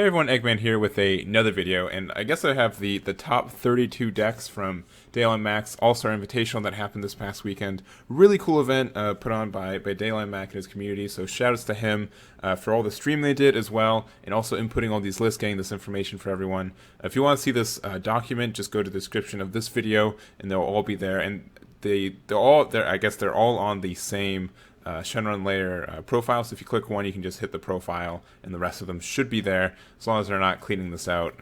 Hey everyone, Egman here with another video, and I guess I have the top 32 decks from Daylon Mack's All-Star Invitational that happened this past weekend. Really cool event put on by Daylon Mack and his community, so shoutouts to him for all the stream they did as well, and also inputting all these lists, getting this information for everyone. If you want to see this document, just go to the description of this video, and they'll all be there, and they're all there. I guess they're all on the same Shenron layer profile, so if you click one you can just hit the profile and the rest of them should be there as long as they're not cleaning this out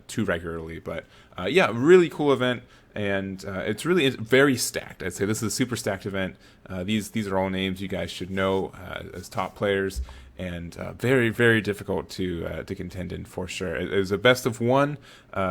too regularly. But yeah, really cool event, and it's really very stacked. I'd say this is a super stacked event. These are all names you guys should know as top players, and very, very difficult to contend in for sure. It was a best of one,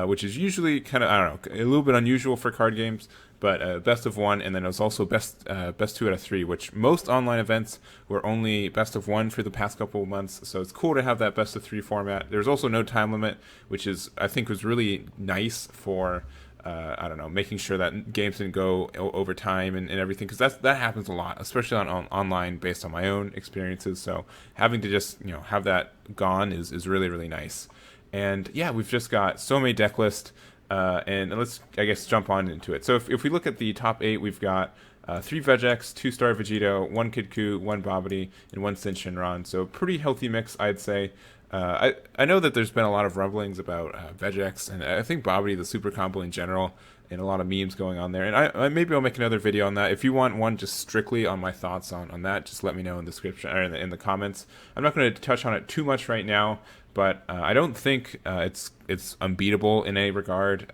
which is usually kind of, I don't know, a little bit unusual for card games, but best of one, and then it was also best 2 out of 3, which most online events were only best of one for the past couple of months, so it's cool to have that best of 3 format. There's also no time limit, which is, I think, was really nice for I don't know, making sure that games didn't go over time and everything, because that happens a lot, especially on online based on my own experiences. So having to just have that gone is really, really nice. And yeah, we've just got so many deck lists, and let's, I guess, jump on into it. So if we look at the top 8, we've got 3 Vegex, 2 Star Vegito, 1 Kidku, 1 Babidi, and 1 Sin Shenron. So pretty healthy mix, I'd say. I know that there's been a lot of rumblings about Vegex, and I think Babidi, the super combo in general, and a lot of memes going on there. And maybe I'll make another video on that. If you want one just strictly on my thoughts on that, just let me know in the description or in the comments. I'm not going to touch on it too much right now, but I don't think it's unbeatable in any regard.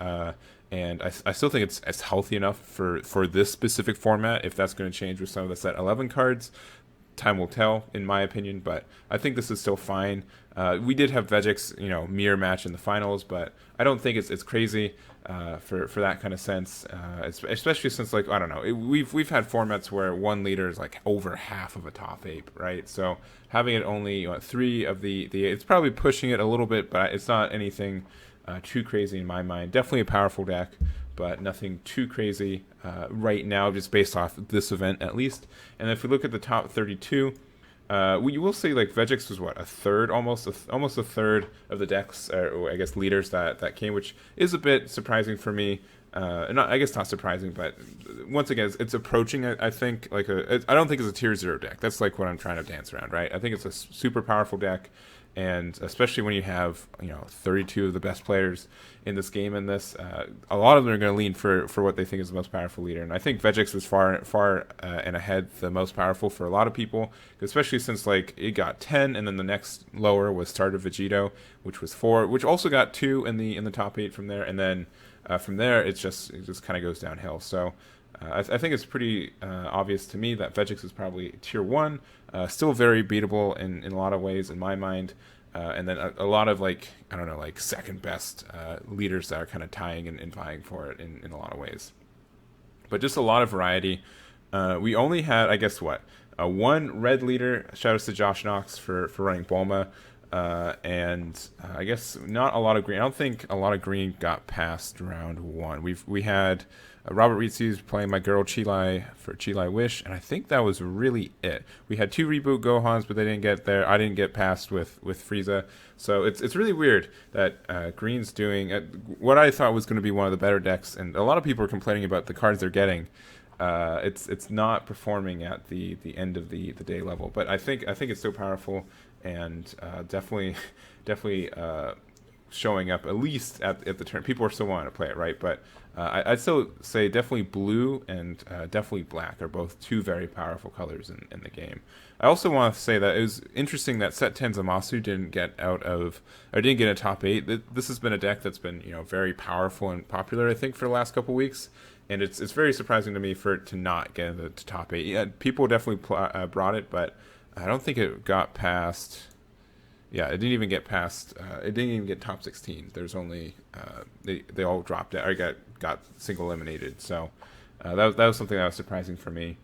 And I still think it's healthy enough for this specific format. If that's going to change with some of the set 11 cards, time will tell, in my opinion, but I think this is still fine. We did have Vegex, mirror match in the finals, but I don't think it's crazy for that kind of sense, especially since, like, I don't know, we've had formats where one leader is like over half of a top 8, right? So having it only 3 of the 8, it's probably pushing it a little bit, but it's not anything too crazy in my mind. Definitely a powerful deck, but nothing too crazy right now, just based off this event at least. And if we look at the top 32, you will say, like, Vegex was what, a third, almost a third of the decks, or I guess leaders that came, which is a bit surprising for me. I guess not surprising, but once again, it's approaching, I think, like I don't think it's a tier 0 deck. That's like what I'm trying to dance around, right? I think it's a super powerful deck, and especially when you have 32 of the best players in this game, and a lot of them are going to lean for what they think is the most powerful leader. And I think Vegex was far and ahead the most powerful for a lot of people, especially since, like, it got 10, and then the next lower was Starter Vegito, which was 4, which also got 2 in the top 8 from there, and then from there it just kind of goes downhill. So I think it's pretty obvious to me that Vegex is probably tier 1, still very beatable in a lot of ways in my mind, and then a lot of, like, I don't know, like, second best leaders that are kind of tying and vying for it in a lot of ways. But just a lot of variety. We only had, I guess, one red leader. Shout outs to Josh Knox for running Bulma. And I guess not a lot of green. I don't think a lot of green got past round 1. We had Robert Ritsu's playing my girl Chilai for Chilai Wish, and I think that was really it. We had 2 reboot Gohans, but they didn't get there. I didn't get past with Frieza, so it's really weird that green's doing what I thought was going to be one of the better decks, and a lot of people are complaining about the cards they're getting. It's not performing at the end of the day level, but I think it's still powerful, and definitely showing up at least at the turn. People are still wanting to play it, right? But I'd still say definitely blue and definitely black are both 2 very powerful colors in the game. I also want to say that it was interesting that Set 10 Zamasu didn't get a top 8. This has been a deck that's been very powerful and popular, I think, for the last couple weeks. And it's very surprising to me for it to not get into the top 8. Yeah, people definitely brought it, but I don't think it got past. Yeah, it didn't even get past. It didn't even get top 16. There's only they all dropped it or got single eliminated. So that was something that was surprising for me.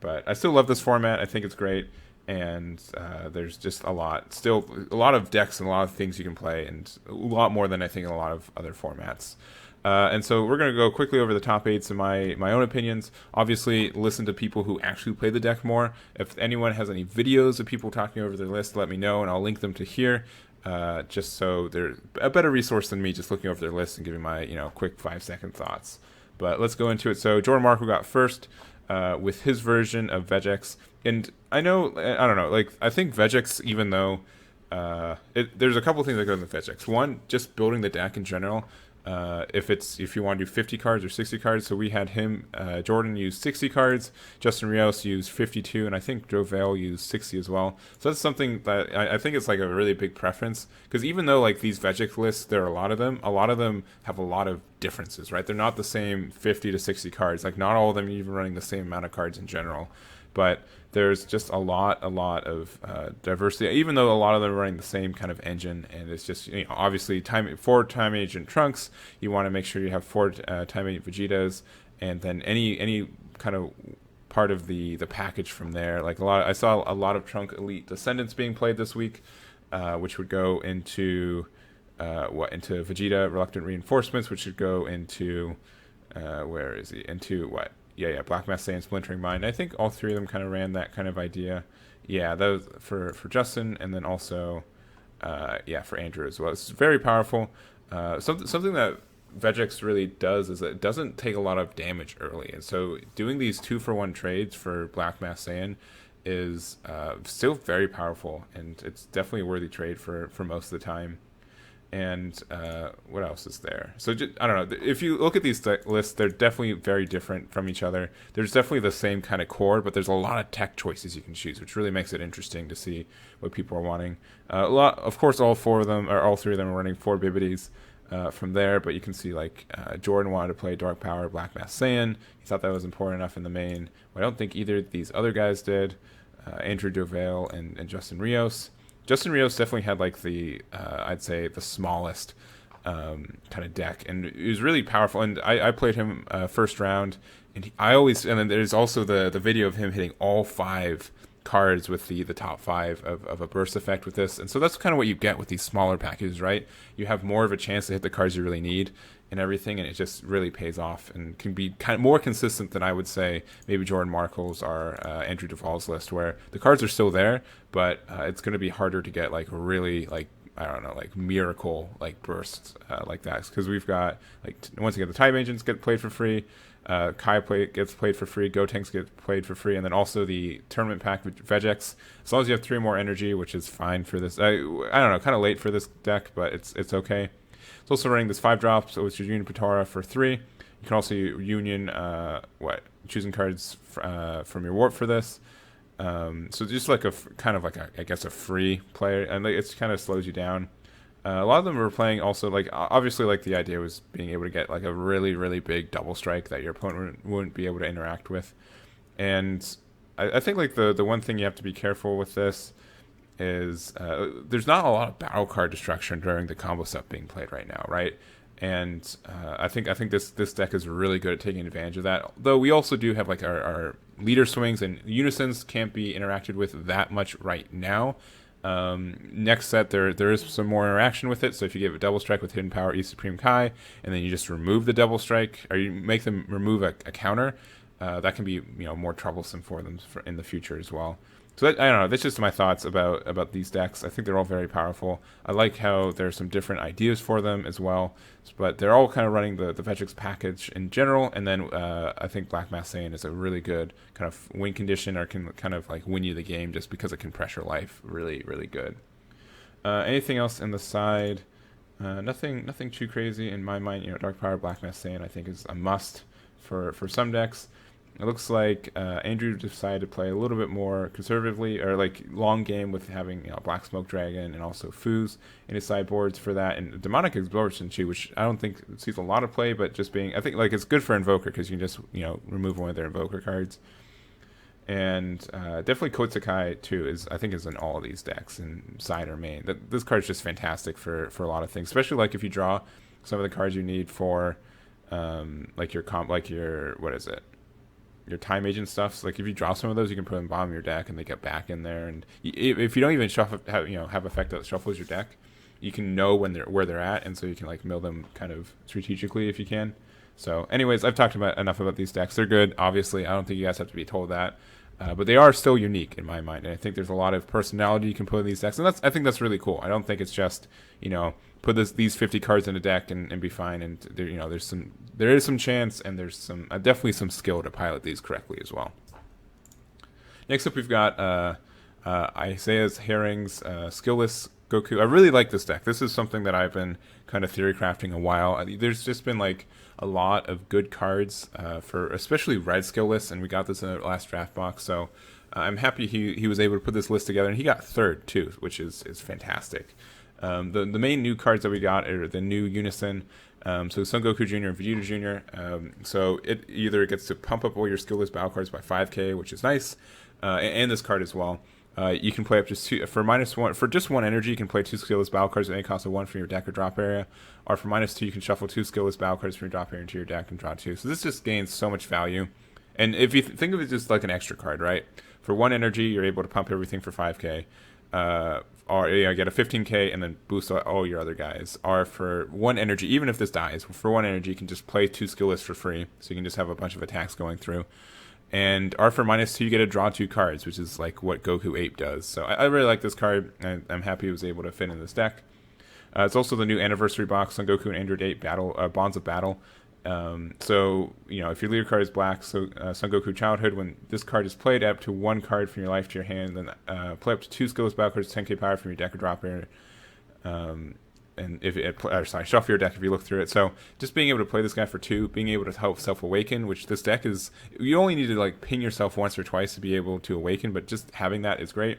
But I still love this format. I think it's great, and there's just a lot of decks and a lot of things you can play, and a lot more than I think in a lot of other formats. And so we're going to go quickly over the top 8s and my own opinions. Obviously, listen to people who actually play the deck more. If anyone has any videos of people talking over their list, let me know, and I'll link them to here. just so they're a better resource than me just looking over their list and giving my quick 5-second thoughts. But let's go into it. So Jordan Marco got first with his version of Vegex, and I don't know, like I think Vegex, even though there's a couple things that go in the Vegex. One, just building the deck in general. If you want to do 50 cards or 60 cards, so we had him, Jordan used 60 cards, Justin Rios used 52, and I think Joe Vale used 60 as well. So that's something that I think it's like a really big preference, because even though like these Vegex lists, there are a lot of them have a lot of differences, right? They're not the same 50 to 60 cards. Like not all of them are even running the same amount of cards in general, but there's just a lot of diversity, even though a lot of them are running the same kind of engine. And it's just, obviously 4 Time Agent Trunks, you want to make sure you have 4 Time Agent Vegetas, and then any kind of part of the package from there. Like I saw a lot of Trunk Elite Descendants being played this week, which would go into into Vegeta Reluctant Reinforcements, which would go into where is he? Into what? Yeah, Black Mass Saiyan Splintering Mind. I think all 3 of them kind of ran that kind of idea. Yeah, that was for Justin, and then also for Andrew as well. It's very powerful. Something that Vegex really does is that it doesn't take a lot of damage early, and so doing these 2-for-1 trades for Black Mass Saiyan is still very powerful, and it's definitely a worthy trade for most of the time. And what else is there? So I don't know. If you look at these lists, they're definitely very different from each other. There's definitely the same kind of core, but there's a lot of tech choices you can choose, which really makes it interesting to see what people are wanting. Of course, all 3 of them are running 4 Bibbities from there, but you can see like Jordan wanted to play Dark Power, Black Mass Saiyan. He thought that was important enough in the main. But I don't think either of these other guys did. Andrew Dovale and Justin Rios. Justin Rios definitely had like the I'd say the smallest kind of deck, and it was really powerful. And I played him first round, and then there's also the video of him hitting all 5 cards with the top 5 of a burst effect with this. And so that's kind of what you get with these smaller packages, right? You have more of a chance to hit the cards you really need and everything, and it just really pays off and can be kind of more consistent than I would say maybe Jordan Markle's or Andrew Duvall's list, where the cards are still there, but it's going to be harder to get like really like I don't know, like miracle like bursts like that, because we've got like once again the Time Agents get played for free, gets played for free, Gotenks get played for free, and then also the tournament pack with Vegex. As long as you have 3 more energy, which is fine for this. I don't know, kind of late for this deck, but it's okay. It's also running this 5 drops, which is Union Potara for 3. You can also Union choosing cards from your warp for this. So just like kind of like I guess a free player, and like, it kind of slows you down. A lot of them were playing also like obviously like the idea was being able to get like a really really big double strike that your opponent wouldn't be able to interact with. And I think like the one thing you have to be careful with this is there's not a lot of battle card destruction during the combo stuff being played right now, right? And I think this deck is really good at taking advantage of that. Though we also do have like our leader swings, and unisons can't be interacted with that much right now. Next set there is some more interaction with it. So if you give a double strike with Hidden Power E Supreme Kai, and then you just remove the double strike, or you make them remove a counter, that can be more troublesome for them in the future as well. So I don't know. That's just my thoughts about these decks. I think they're all very powerful. I like how there's some different ideas for them as well. But they're all kind of running the Vegex package in general. And then I think Black Mass Saiyan is a really good kind of win condition, or can kind of like win you the game just because it can pressure life really, really good. Anything else in the side? Nothing too crazy in my mind. Dark Power, Black Mass Saiyan I think is a must for some decks. It looks like Andrew decided to play a little bit more conservatively, or like long game, with having Black Smoke Dragon and also Foos in his sideboards for that, and Demonic Absorption too, which I don't think sees a lot of play, but just being, I think like it's good for Invoker because you can just remove one of their Invoker cards. And definitely Kotsukai too I think is in all of these decks, in side or main. This card's just fantastic for a lot of things, especially like if you draw some of the cards you need for like your what is it? Your Time Agent stuff. So like if you draw some of those, you can put them in the bottom of your deck and they get back in there. And if you don't even have effect that shuffles your deck, you can know where they're at, and so you can like mill them kind of strategically if you can. So anyways, I've talked enough about these decks. They're good, obviously. I don't think you guys have to be told that. But they are still unique in my mind, and I think there's a lot of personality you can put in these decks, and I think that's really cool. I don't think it's just put these 50 cards in a deck and be fine. And there is some chance, and there's some definitely some skill to pilot these correctly as well. Next up, we've got Isaiah's Herring's Skillless Goku. I really like this deck. This is something that I've been kind of theory crafting a while. There's just been like a lot of good cards for especially red skillless, and we got this in the last draft box. So I'm happy he was able to put this list together, and he got third too, which is fantastic. The main new cards that we got are the new Unison. So Son Goku Jr. and Vegeta Jr. So it either gets to pump up all your skillless battle cards by 5k, which is nice, and this card as well. You can play up just two for -1 for just 1 energy. You can play 2 skillless battle cards at any cost of 1 from your deck or drop area, or for -2 you can shuffle 2 skillless battle cards from your drop area into your deck and draw 2. So this just gains so much value. And if you think of it just like an extra card, right? For 1 energy, you're able to pump everything for 5k, or get a 15k and then boost all your other guys. Or for 1 energy, even if this dies, for 1 energy you can just play 2 skillless for free, so you can just have a bunch of attacks going through. And R for -2, you get to draw 2 cards, which is like what Goku Ape does. So I really like this card, and I'm happy it was able to fit in this deck. It's also the new anniversary box on Goku and Android 8 Bonds of Battle. So if your leader card is black, so Son Goku Childhood, when this card is played, add up to 1 card from your life to your hand, then play up to 2 skillless battle cards, 10k power from your deck or drop area. And if shuffle your deck if you look through it. So just being able to play this guy for 2, being able to help self-awaken, which this deck is, you only need to like ping yourself once or twice to be able to awaken, but just having that is great.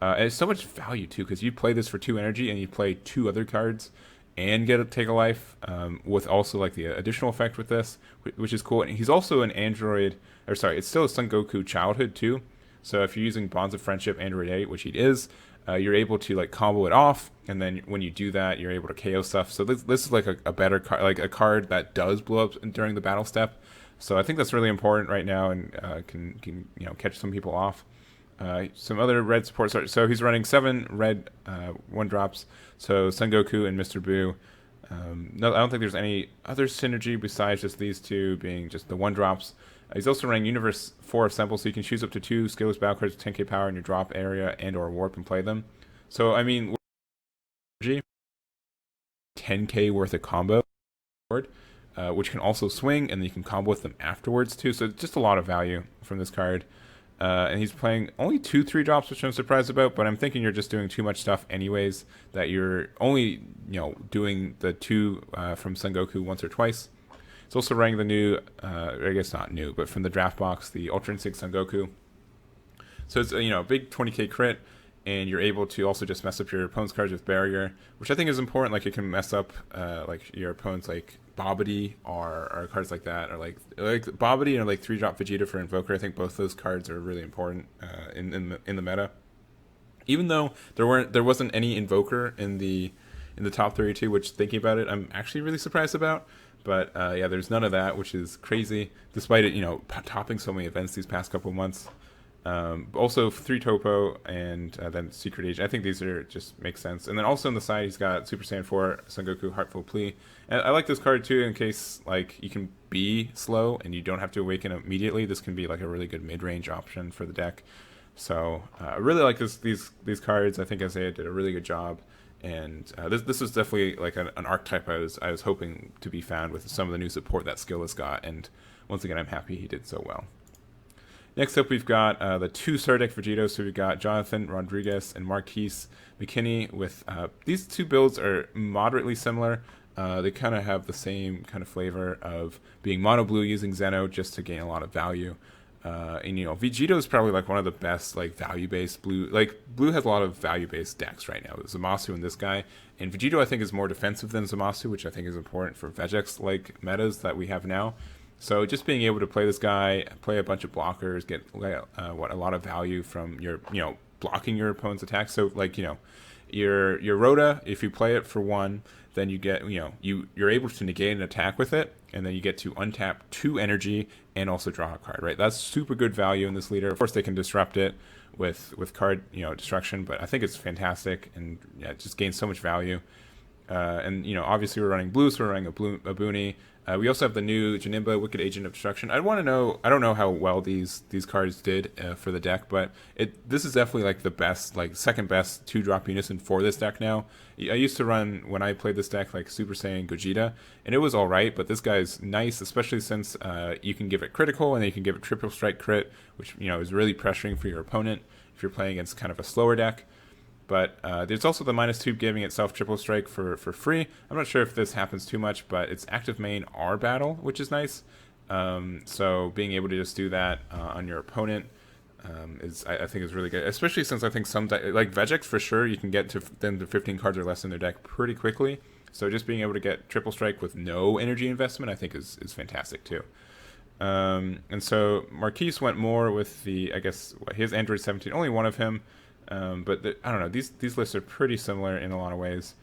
And it's so much value too, because you play this for 2 energy and you play 2 other cards and take a life, with also like the additional effect with this, which is cool. And he's also an Android, it's still a Son Goku Childhood too. So if you're using Bonds of Friendship Android 8, which he is, you're able to like combo it off, and then when you do that, you're able to KO stuff. So this is like a better card, like a card that does blow up during the battle step. So I think that's really important right now, and can catch some people off. Some other red support. So he's running 7 red 1-drops. So Son Goku and Mr. Buu. No, I don't think there's any other synergy besides just these 2 being just the 1-drops. He's also running Universe 4 Assemble, so you can choose up to 2 skillless battle cards with 10k power in your drop area and or warp and play them. So I mean, 10k worth of combo, which can also swing, and then you can combo with them afterwards too. So just a lot of value from this card. And he's playing only 2 3-drops, which I'm surprised about, but I'm thinking you're just doing too much stuff anyways, that you're only doing the 2 from Son Goku once or twice. It's also running the new, I guess not new, but from the draft box, the Ultra Instinct Son Goku. So it's a big 20k crit, and you're able to also just mess up your opponent's cards with barrier, which I think is important. Like it can mess up like your opponent's like Bobbity or cards like that, or like Bobbity and like 3-drop Vegeta for Invoker. I think both those cards are really important in the meta. Even though there wasn't any Invoker in the top 32, which thinking about it, I'm actually really surprised about. But yeah, there's none of that, which is crazy, despite it, topping so many events these past couple of months. Also 3 Topo and then Secret Age. I think these are just make sense. And then also on the side, he's got Super Saiyan 4 Son Goku Heartful Plea. And I like this card too, in case like you can be slow and you don't have to awaken immediately. This can be like a really good mid-range option for the deck. So I really like these cards. I think Isaiah did a really good job. And this was definitely like an archetype I was hoping to be found with some of the new support that Skillless got. And once again, I'm happy he did so well. Next up, we've got the 2 Star Deck Vegetos. So we've got Jonathan Rodriguez and Markus Mckinney. With these 2 builds are moderately similar. They kind of have the same kind of flavor of being mono blue using Zeno just to gain a lot of value. And Vegito is probably like one of the best like value-based blue. Like blue has a lot of value-based decks right now. Zamasu and this guy, and Vegito I think is more defensive than Zamasu, which I think is important for Vegex like metas that we have now. So just being able to play this guy, play a bunch of blockers, get a lot of value from your blocking your opponent's attacks. So like your Rhoda, if you play it for 1, then you get you're able to negate an attack with it, and then you get to untap 2 energy and also draw a card, right? That's super good value in this leader. Of course, they can disrupt it with card destruction, but I think it's fantastic, and yeah, it just gains so much value. And obviously we're running blue, so we're running a Booney. We also have the new Janimba, Wicked Agent of Destruction. I want to know. I don't know how well these cards did for the deck, but this is definitely like the best, like second best 2-drop unison for this deck now. I used to run when I played this deck like Super Saiyan Gogeta, and it was all right. But this guy's nice, especially since you can give it critical and then you can give it triple strike crit, which is really pressuring for your opponent if you're playing against kind of a slower deck. But there's also the -2 giving itself triple strike for free. I'm not sure if this happens too much, but it's active main R battle, which is nice. So being able to just do that on your opponent I think is really good, especially since I think some like Vegex for sure you can get to them to 15 cards or less in their deck pretty quickly. So just being able to get triple strike with no energy investment, I think is fantastic too. And so Marquis went more with the his Android 17, only one of him. But I don't know. These lists are pretty similar in a lot of ways.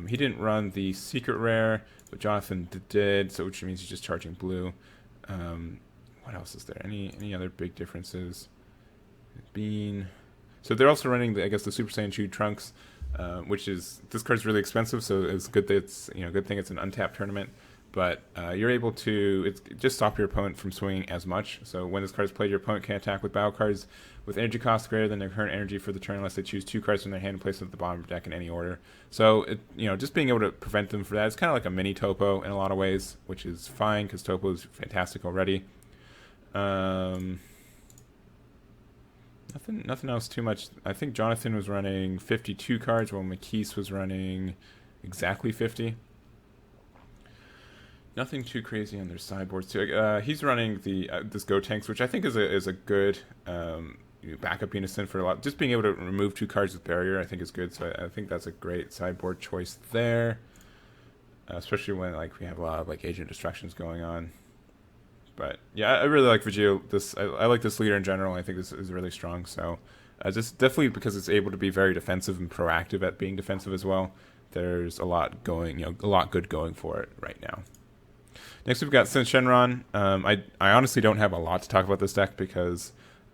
He didn't run the secret rare, but Jonathan did, so which means he's just charging blue. What else is there? Any other big differences? Bean. So they're also running the Super Saiyan Chu Trunks, which is this card's really expensive, so it's good that it's good thing it's an untapped tournament. But you're able to just stop your opponent from swinging as much. So when this card is played, your opponent can attack with battle cards with energy cost greater than their current energy for the turn, unless they choose 2 cards from their hand and place them at the bottom of the deck in any order. So just being able to prevent them for that, it's kind of like a mini Topo in a lot of ways, which is fine because Topo is fantastic already. Nothing else too much. I think Jonathan was running 52 cards while McKees was running exactly 50. Nothing too crazy on their sideboards too. He's running the this Go Tanks, which I think is a good backup unison for a lot. Just being able to remove 2 cards with barrier, I think is good. So I think that's a great sideboard choice there, especially when we have a lot of agent destructions going on. But yeah, I really like Vigil. I like this leader in general. I think this is really strong. So just definitely because it's able to be very defensive and proactive at being defensive as well. There's a lot going, a lot good going for it right now. Next, we've got Shenron. I honestly don't have a lot to talk about this deck because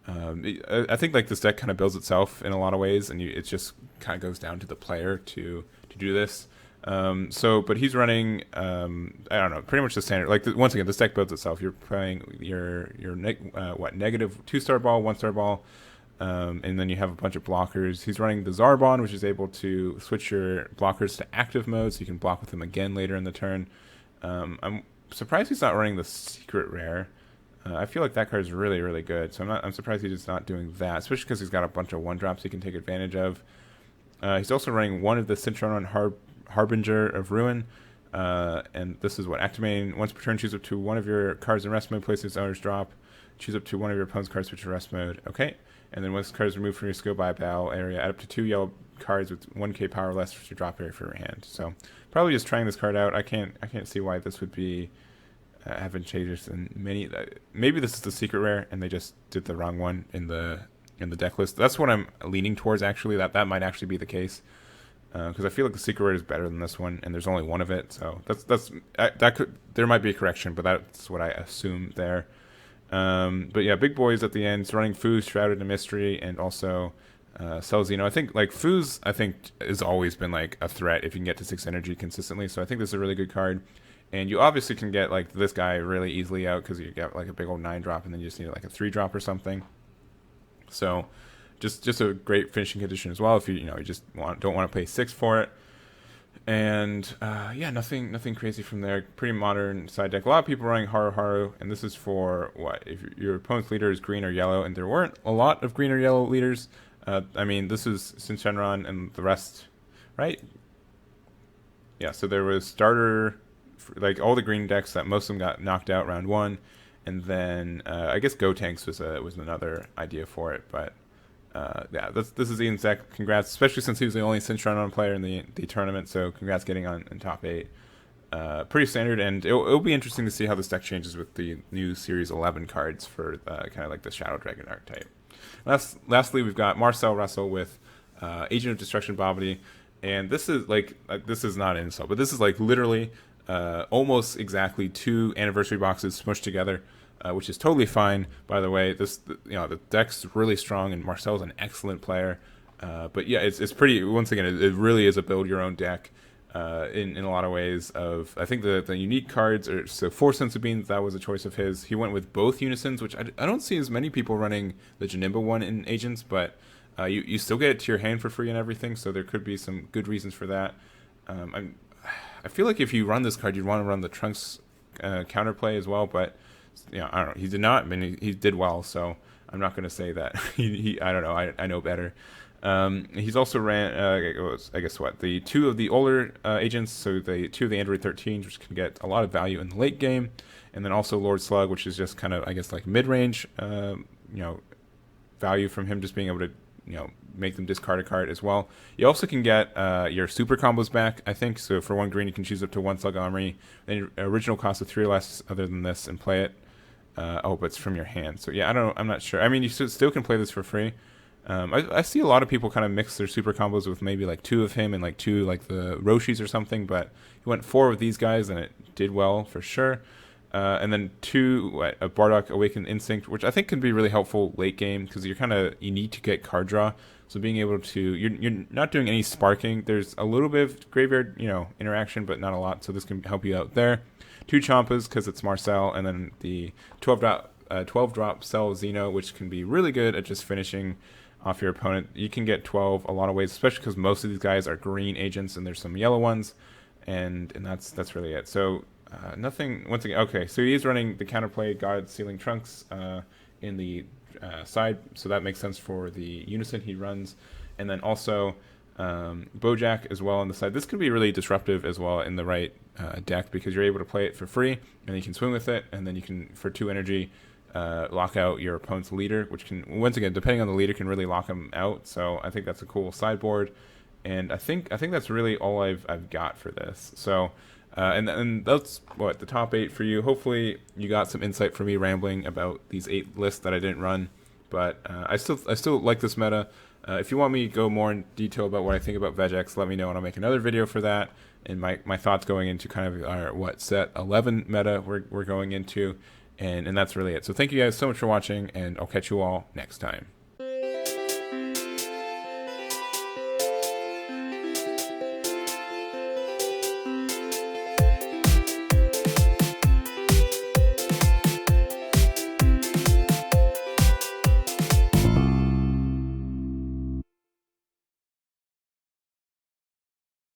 I think this deck kind of builds itself in a lot of ways, and it just kind of goes down to the player to do this. But he's running I don't know, pretty much the standard. Once again, this deck builds itself. You're playing your negative 2-star ball, 1-star ball, and then you have a bunch of blockers. He's running the Zarbon, which is able to switch your blockers to active mode, so you can block with them again later in the turn. I'm surprised he's not running the secret rare. I feel like that card is really, really good. So I'm surprised he's just not doing that, especially because he's got a bunch of 1-drops he can take advantage of. He's also running one of the Shenron Harbinger of Ruin, and this is activating once per turn. Choose up to one of your cards in rest mode. Place its owner's drop. Choose up to one of your opponent's cards switch to rest mode. Okay, and then once the card is removed from your skill by a battle area, add up to 2 yellow cards with 1k power less for your drop area for your hand. So probably just trying this card out. I can't see why this would be advantageous in many. Maybe this is the secret rare and they just did the wrong one in the deck list. That's what I'm leaning towards, actually. That might actually be the case, because I feel like the secret rare is better than this one, and there's only one of it. So there might be a correction, but that's what I assume there. But yeah, big boys at the end. It's running Fooz, Shrouded in Mystery, and also Celzino. I think Fooz has always been a threat if you can get to 6 energy consistently. So I think this is a really good card. And you obviously can get this guy really easily out because you get a big old 9-drop, and then you just need a 3-drop or something. So just a great finishing condition as well if you just don't want to pay 6 for it. And yeah, nothing crazy from there. Pretty modern side deck. A lot of people running Haru, and this is for if your opponent's leader is green or yellow, and there weren't a lot of green or yellow leaders. This is Shenron and the rest, right? Yeah, so there was starter, all the green decks that most of them got knocked out round 1, and then I guess Go Tanks was another idea for it, but yeah, this is Ian's deck. Congrats, especially since he was the only Shenron player in the tournament. So congrats getting on in top 8. Pretty standard, and it'll be interesting to see how this deck changes with the new Series 11 cards for kind of the Shadow Dragon archetype. Lastly, we've got Marcel Russell with Agent of Destruction Bobbity, and this is this is not an insult, but this is literally almost exactly 2 anniversary boxes smushed together. Which is totally fine, by the way. The deck's really strong, and Marcel's an excellent player. But yeah, it's pretty. Once again, it really is a build your own deck. in a lot of ways. I think the unique cards are so 4 cents of beans. That was a choice of his. He went with both unisons, which I don't see as many people running the Janimba one in Agents, but you still get it to your hand for free and everything. So there could be some good reasons for that. I feel like if you run this card, you'd want to run the Trunks counterplay as well, but I don't know. He did not. I mean, he did well, so I'm not going to say that I don't know. I know better. He's also ran, I guess the 2 of the older agents, so the 2 of the Android 13s, which can get a lot of value in the late game, and then also Lord Slug, which is just kind of, I guess, like mid-range, value from him just being able to, make them discard a card as well. You also can get your super combos back, I think. So for 1 green, you can choose up to 1 Slug Armory. Then your original cost of 3 or less other than this and play it. But it's from your hand. So yeah, I'm not sure. I mean, you still can play this for free. I see a lot of people kind of mix their super combos with maybe like 2 of him and like 2 like the Roshis or something, but he went 4 with these guys and it did well for sure. And then 2 a Bardock Awakened Instinct, which I think can be really helpful late game because you need to get card draw. So being able to you're not doing any sparking. There's a little bit of graveyard interaction, but not a lot. So this can help you out there. 2 Champas because it's Marcel, and then the 12 drop Cell Xeno, which can be really good at just finishing off your opponent. You can get 12 a lot of ways, especially because most of these guys are green agents and there's some yellow ones, and that's really it. So nothing. Once again, okay. So he is running the counterplay God Sealing Trunks in the side, so that makes sense for the unison he runs, and then also Bojack as well on the side. This could be really disruptive as well in the right deck because you're able to play it for free and you can swing with it, and then you can for 2 energy lock out your opponent's leader, which can, once again, depending on the leader, can really lock him out. So I think that's a cool sideboard, and I think that's really all I've got for this. So and that's the top 8 for you. Hopefully you got some insight from me rambling about these 8 lists that I didn't run, but I still like this meta. If you want me to go more in detail about what I think about Vegex, let me know and I'll make another video for that. And my thoughts going into kind of our set 11 meta we're going into, and that's really it. So thank you guys so much for watching, and I'll catch you all next time.